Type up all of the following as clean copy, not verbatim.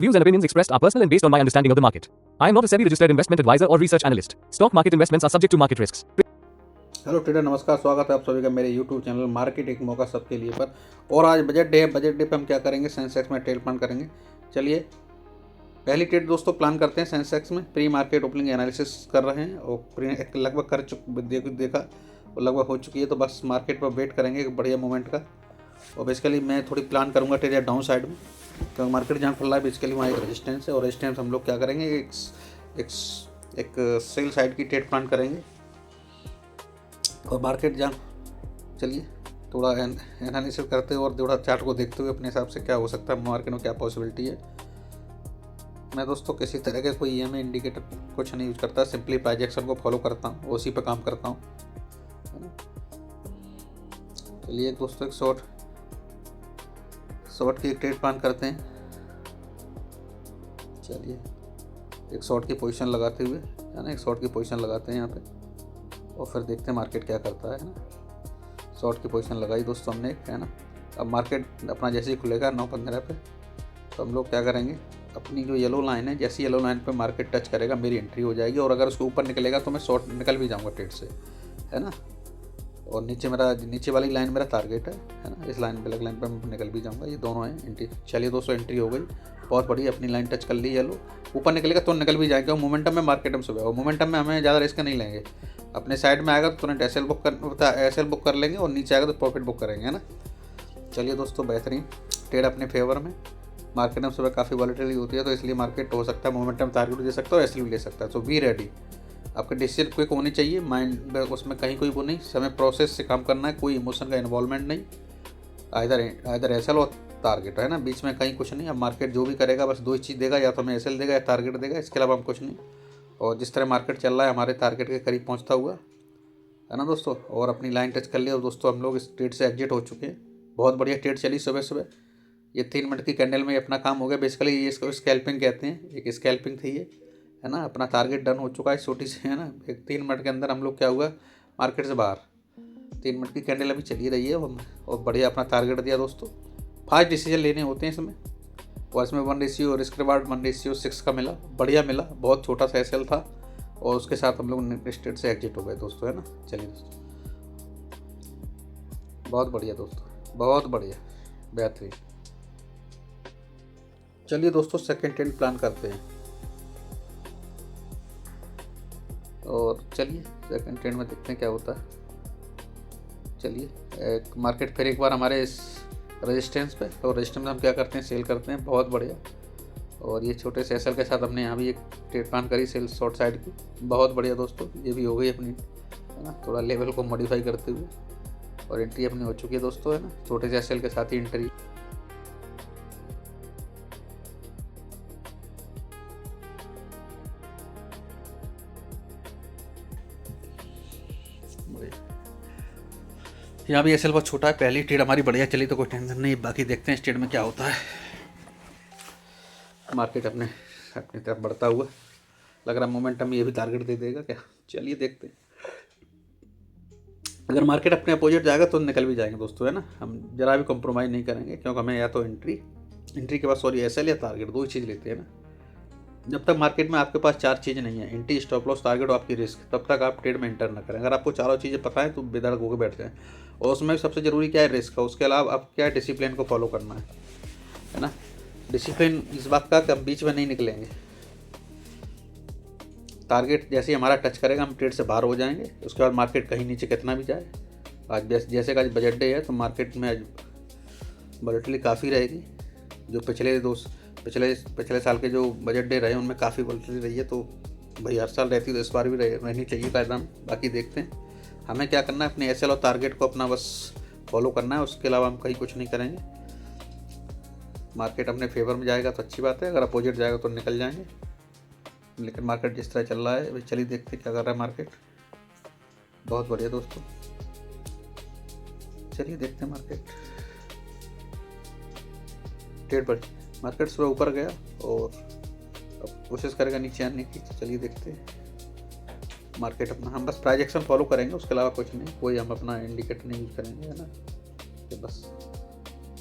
Views and opinions expressed are personal and based on my understanding of the market. I am not a SEBI registered investment advisor or research analyst. Stock market investments are subject to market risks. Hello trader, नमस्कार। स्वागत है आप सभी का मेरे YouTube channel market एक मौका सबके लिए पर। और आज बजट डे है। बजट डे पे हम क्या करेंगे, सेंसेक्स में ट्रेड प्लान करेंगे। चलिए पहली ट्रेड दोस्तों प्लान करते हैं। सेंसेक्स में प्री मार्केट ओपनिंग एनालिसिस कर रहे हैं और लगभग देखा और लगभग हो चुकी है, तो बस मार्केट पर वेट करेंगे एक बढ़िया मोमेंट का। और बेसिकली मैं थोड़ी प्लान करूँगा ट्रेड डाउन साइड में, क्योंकि मार्केट जहाँ खुल रहा है बेसिकली वहाँ एक रेजिस्टेंस है और रेजिस्टेंस हम लोग क्या करेंगे, एक सेल साइड की ट्रेड प्लान करेंगे। और मार्केट जहाँ चलिए थोड़ा एनालिसिस करते हुए और थोड़ा चार्ट को देखते हुए अपने हिसाब से क्या हो सकता है, मार्केट में क्या पॉसिबिलिटी है। मैं दोस्तों किसी तरह के कोई EMA इंडिकेटर कुछ नहीं यूज करता, सिंपली प्राइस एक्शन को फॉलो करता हूँ, उसी पे काम करता हूँ, है ना। चलिए दोस्तों एक शॉर्ट की एक ट्रेड प्लान करते हैं। चलिए एक शॉर्ट की पोजीशन लगाते हुए, है ना, एक शॉर्ट की पोजीशन लगाते हैं यहाँ पे और फिर देखते हैं मार्केट क्या करता है ना। शॉर्ट की पोजीशन लगाई दोस्तों हमने, है ना। अब मार्केट अपना जैसे ही खुलेगा 9:15 पे, तो हम लोग क्या करेंगे, अपनी जो येलो लाइन है, जैसी येलो लाइन पे मार्केट टच करेगा मेरी एंट्री हो जाएगी। और अगर उसके ऊपर निकलेगा तो मैं शॉर्ट निकल भी जाऊँगा ट्रेड से, है ना। और नीचे वाली लाइन मेरा टारगेट है ना, इस लाइन ब्लैक लाइन पे मैं निकल भी जाऊँगा। ये दोनों हैं एंट्री। चलिए दोस्तों एंट्री हो गई, बहुत बढ़िया। अपनी लाइन टच कर ली येलो, ऊपर निकलेगा तो निकल भी जाएगा। मोमेंटम में मार्केट हम सुबह, और मोमेंटम में हमें ज़्यादा रिस्क नहीं लेंगे। अपने साइड में आएगा तो तुरंत एसएल बुक कर लेंगे और नीचे आएगा तो प्रॉफिट बुक करेंगे, है ना। चलिए दोस्तों बेहतरीन ट्रेड अपने फेवर में। मार्केट में सुबह काफ़ी वॉलेटिलिटी होती है, तो इसलिए मार्केट हो सकता है मोमेंटम टारगेट दे सकता है और एसएल भी ले सकता है। सो बी रेडी। आपका डिसीजन क्विक होनी चाहिए, माइंड उसमें कहीं कोई वो नहीं, समय प्रोसेस से काम करना है, कोई इमोशन का इन्वॉल्वमेंट नहीं। आइदर एसएल और टारगेट, है ना, बीच में कहीं कुछ नहीं। अब मार्केट जो भी करेगा बस दो ही चीज़ देगा, या तो हमें एसएल देगा या टारगेट देगा, इसके अलावा हम कुछ नहीं। और जिस तरह मार्केट चल रहा है हमारे टारगेट के करीब पहुंचता हुआ, है ना दोस्तों। और अपनी लाइन टच कर लिया और दोस्तों हम लोग इस ट्रेड से एग्जिट हो चुके हैं। बहुत बढ़िया ट्रेड चली सुबह सुबह। ये 3 मिनट की कैंडल में अपना काम हो गया। बेसिकली ये इसको स्कैल्पिंग कहते हैं, एक स्कैल्पिंग थी ये, है ना। अपना टारगेट डन हो चुका है छोटी सी, है ना। एक 3 मिनट के अंदर हम लोग क्या हुआ, मार्केट से बाहर। 3 मिनट की कैंडल अभी चली रही है और बढ़िया अपना टारगेट दिया दोस्तों। फास्ट डिसीजन लेने होते हैं इसमें, और इसमें 1 रेशियो रिस्क रिवार्ड 1:6 का मिला, बढ़िया मिला। बहुत छोटा सा एसएल था और उसके साथ हम लोग ट्रेड से एग्जिट हो गए दोस्तों, है ना। चलिए दोस्तों बहुत बढ़िया दोस्तों, बहुत बढ़िया, बेहतरीन। चलिए दोस्तों सेकंड ट्रेड प्लान करते हैं। और चलिए सेकंड ट्रेड में देखते हैं क्या होता है। चलिए मार्केट फिर एक बार हमारे इस रेजिस्टेंस पे, और रेजिस्टेंस में हम क्या करते हैं, सेल करते हैं। बहुत बढ़िया। और ये छोटे से एसएल के साथ हमने यहाँ भी एक ट्रेड प्लान करी सेल शॉर्ट साइड की। बहुत बढ़िया दोस्तों, ये भी हो गई अपनी, है ना, थोड़ा लेवल को मॉडिफाई करते हुए। और एंट्री अपनी हो चुकी है दोस्तों, है ना, छोटे से एसएल के साथ ही एंट्री। यहाँ भी एसएल बहुत छोटा है। पहली ट्रेड हमारी बढ़िया चली तो कोई टेंशन नहीं। बाकी देखते हैं इस ट्रेड में क्या होता है। मार्केट अपनी तरफ बढ़ता हुआ लग रहा है। मोमेंटम ये भी टारगेट दे देगा क्या, चलिए देखते हैं। अगर मार्केट अपने अपोजिट जाएगा तो निकल भी जाएंगे दोस्तों, है ना। हम जरा भी कॉम्प्रोमाइज़ नहीं करेंगे, क्योंकि हमें या तो एंट्री के बाद एसएल या टारगेट, दो ही चीज़ लेते हैं ना। जब तक मार्केट में आपके पास 4 चीज़ें नहीं है, एंट्री, स्टॉप लॉस, टारगेट और आपकी रिस्क, तब तक आप ट्रेड में एंटर ना करें। अगर आपको चारों चीज़ें पता है तो बेधड़क होकर बैठ जाएं। और उसमें सबसे ज़रूरी क्या है, रिस्क का। उसके अलावा आप क्या डिसिप्लिन को फॉलो करना है ना। डिसिप्लिन इस बात का कि हम बीच में नहीं निकलेंगे। टारगेट जैसे ही हमारा टच करेगा हम ट्रेड से बाहर हो जाएंगे। उसके बाद मार्केट कहीं नीचे कितना भी जाए। आज जैसे का आज बजट डे है तो मार्केट में आज वॉलेटिलिटी काफ़ी रहेगी। जो पिछले साल के जो बजट डे रहे उनमें काफ़ी वॉलेटिलिटी रही है, तो भाई हर साल रहती है तो इस बार भी रहनी चाहिए कायदा में। बाकी देखते हैं हमें क्या करना है, अपने एसएल और टारगेट को अपना बस फॉलो करना है। उसके अलावा हम कहीं कुछ नहीं करेंगे। मार्केट अपने फेवर में जाएगा तो अच्छी बात है, अगर अपोजिट जाएगा तो निकल जाएंगे। लेकिन मार्केट जिस तरह चल रहा है अभी, चलिए देखते क्या कर रहा है मार्केट। बहुत बढ़िया दोस्तों, चलिए देखते हैं मार्केट। ट्रेड बढ़ी, मार्केट सुबह ऊपर गया और अब कोशिश करेगा नीचे आने की। चलिए देखते हैं मार्केट अपना, हम बस प्राइस एक्शन फॉलो करेंगे, उसके अलावा कुछ नहीं। कोई हम अपना इंडिकेटर नहीं यूज़ करेंगे, है ना। तो बस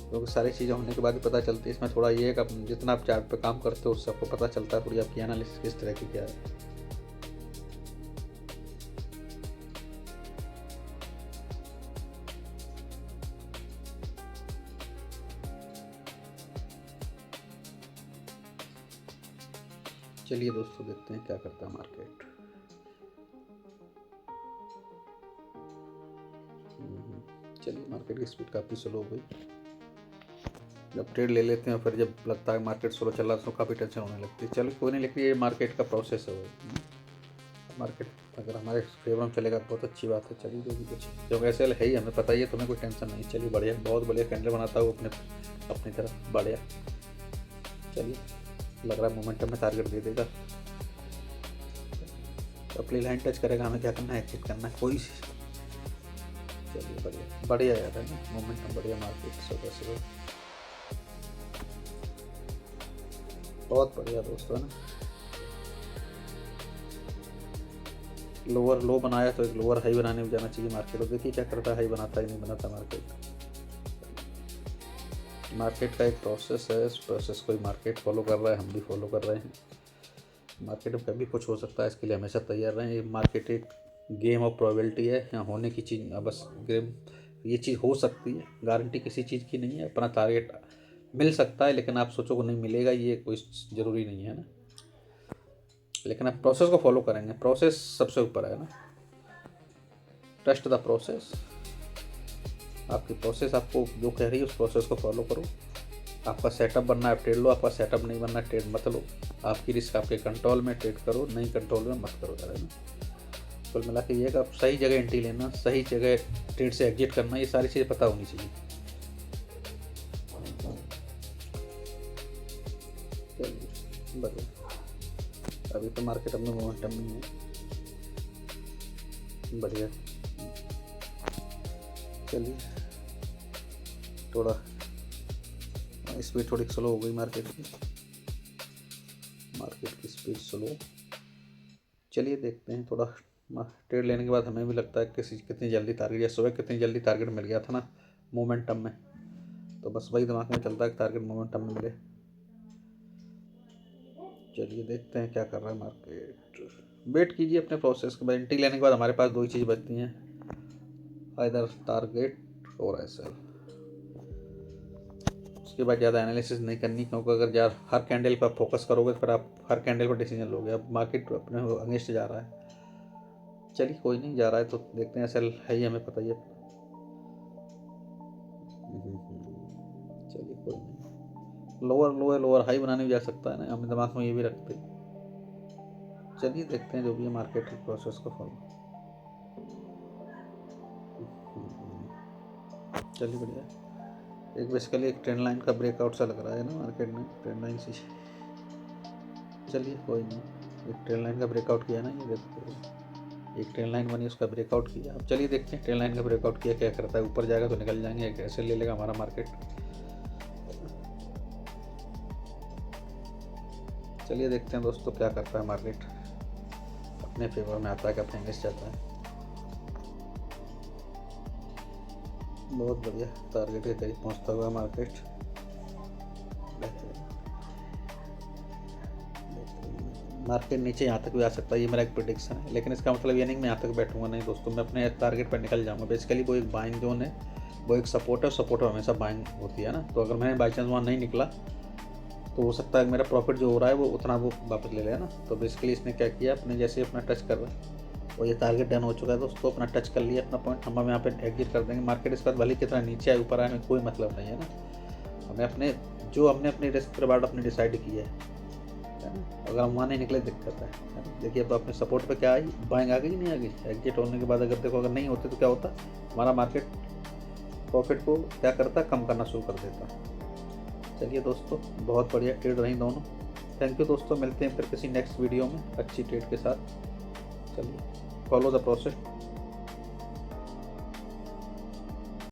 क्योंकि सारी चीज़ें होने के बाद ही पता चलती है। इसमें थोड़ा ये है कि जितना आप चार्ट पे काम करते हो उससे आपको पता चलता है थोड़ी आपकी एनालिसिस किस तरह की क्या है। चलिए दोस्तों देखते हैं क्या करता है मार्केट। चलिए मार्केट की स्पीड काफ़ी स्लो हो गई। जब ट्रेड ले लेते हैं फिर जब लगता है मार्केट स्लो चल रहा है तो काफ़ी टेंशन होने लगती है। चलो कोई नहीं, लेकिन ये मार्केट का प्रोसेस है वो। मार्केट अगर हमारे फेवर में चलेगा तो बहुत अच्छी बात है। चलिए जो भी कुछ जो ऐसे है ही हमें पता ही है, तुम्हें कोई टेंशन नहीं। चलिए बढ़िया, बहुत बढ़िया कैंडल बनाता है अपनी तरफ बढ़िया। चलिए लग रहा है मोमेंटम में टारगेट दे देगा। अपनी लाइन टच करेगा, हमें क्या करना है, एग्जिट करना है कोई। चलिए बढ़िया बढ़िया यार है ना, मोमेंटम बढ़िया मार्केट सुबह बहुत बढ़िया दोस्तों है ना। लोअर लो बनाया तो एक लोअर हाई बनाने में जाना चाहिए मार्केट। और देखिए क्या करता है, हाई बनाता है नहीं बनाता मार्केट का एक प्रोसेस है। इस प्रोसेस को मार्केट फॉलो कर रहा है, हम भी फॉलो कर रहे हैं। मार्केट में कभी कुछ हो सकता है, इसके लिए हमेशा तैयार रहें। ये मार्केट एक गेम ऑफ प्रोबेबिलिटी है, यहाँ होने की चीज़ बस गेम। ये चीज़ हो सकती है, गारंटी किसी चीज़ की नहीं है। अपना टारगेट मिल सकता है लेकिन आप सोचो को नहीं मिलेगा, ये कोई ज़रूरी नहीं है ना। लेकिन आप प्रोसेस को फॉलो करेंगे, प्रोसेस सबसे ऊपर है ना। Trust the process. आपकी प्रोसेस आपको जो कह रही है उस प्रोसेस को फॉलो करो। आपका सेटअप बनना है ट्रेड लो, आपका सेटअप नहीं बनना ट्रेड मत लो। आपकी रिस्क आपके कंट्रोल में, ट्रेड करो, नहीं कंट्रोल में मत करो यार है ना। कुल मिला के ये आप सही जगह एंट्री लेना, सही जगह ट्रेड से एग्जिट करना, ये सारी चीज़ें पता होनी चाहिए। चलिए बढ़िया, अभी तो मार्केट अपने मोमेंटम में है बढ़िया। चलिए थोड़ा स्पीड थोड़ी स्लो हो गई मार्केट की स्पीड स्लो। चलिए देखते हैं थोड़ा ट्रेड लेने के बाद हमें भी लगता है कितनी जल्दी टारगेट, या सुबह कितनी जल्दी टारगेट मिल गया था ना मोमेंटम में, तो बस वही दिमाग में चलता है कि टारगेट मोमेंटम में मिले। चलिए देखते हैं क्या कर रहा है मार्केट। वेट कीजिए अपने प्रोसेस के बाद। एंट्री लेने के बाद हमारे पास दो ही चीज़ बचती हैं, आइदर टारगेट और एसएल। उसके बाद ज़्यादा एनालिसिस नहीं करनी, क्योंकि अगर यार हर कैंडल पर फोकस करोगे तो फिर आप हर कैंडल पर डिसीजन लोगे। अब मार्केट अपने अगेंस्ट जा रहा है। चलिए कोई नहीं, जा रहा है तो देखते हैं, एसएल है ही हमें पता ही है। चलिए कोई नहीं, लोअर हाई बनाने भी जा सकता है ना, हम दिमाग में ये भी रखते हैं। चलिए देखते हैं जो भी है मार्केट के प्रोसेस को फॉलो। चलिए बढ़िया, एक बेसिकली एक ट्रेंड लाइन का ब्रेकआउट सा लग रहा है ना मार्केट में, ट्रेंड लाइन से। चलिए कोई नहीं, एक ट्रेंड लाइन का ब्रेकआउट किया ना, ये देखते एक ट्रेंड लाइन बनी, उसका ब्रेकआउट किया। अब चलिए देखते हैं ट्रेंड लाइन का ब्रेकआउट किया क्या करता है, ऊपर जाएगा तो निकल जाएंगे, कैसे ले लेगा हमारा मार्केट। चलिए देखते हैं दोस्तों क्या करता है मार्केट, अपने फेवर में आता है कि अपने अगेंस्ट जाता है। बहुत बढ़िया, टारगेट के करीब पहुंचता हुआ मार्केट। मार्केट नीचे यहाँ तक भी आ सकता है, ये मेरा एक प्रेडिक्शन है, लेकिन इसका मतलब ये नहीं कि मैं यहाँ तक बैठूंगा नहीं दोस्तों, मैं अपने टारगेट पर निकल जाऊंगा। बेसिकली वो एक बाइंग जोन है, वो एक सपोर्ट है, सपोर्ट हमेशा बाइंग होती है ना। तो अगर मैं बाई चांस वहाँ नहीं निकला तो हो सकता है मेरा प्रॉफिट जो हो रहा है वो उतना वो वापस ले लेना। तो बेसिकली इसने क्या किया, अपने जैसे अपना टच कर रहा है और ये टारगेट डन हो चुका है दोस्तों, अपना टच कर लिया अपना पॉइंट, हम यहाँ पे एग्जिट कर देंगे। मार्केट इसके बाद भले कितना नीचे आए ऊपर आए में कोई मतलब नहीं है ना। हमें हमने अपनी रिस्क रिवार्ड अपने डिसाइड किया है ना। अगर हम वहाँ नहीं निकले दिक्कत है ना। देखिए अब अपने सपोर्ट पे क्या आई, बाइंग आ गई नहीं आ गई। एग्जिट होने के बाद अगर देखो अगर नहीं होते तो क्या होता, हमारा मार्केट प्रॉफिट को क्या करता, कम करना शुरू कर देता। चलिए दोस्तों बहुत बढ़िया ट्रेड रही दोनों। थैंक यू दोस्तों, मिलते हैं फिर किसी नेक्स्ट वीडियो में अच्छी ट्रेड के साथ। चलिए फॉलो द प्रोसेस।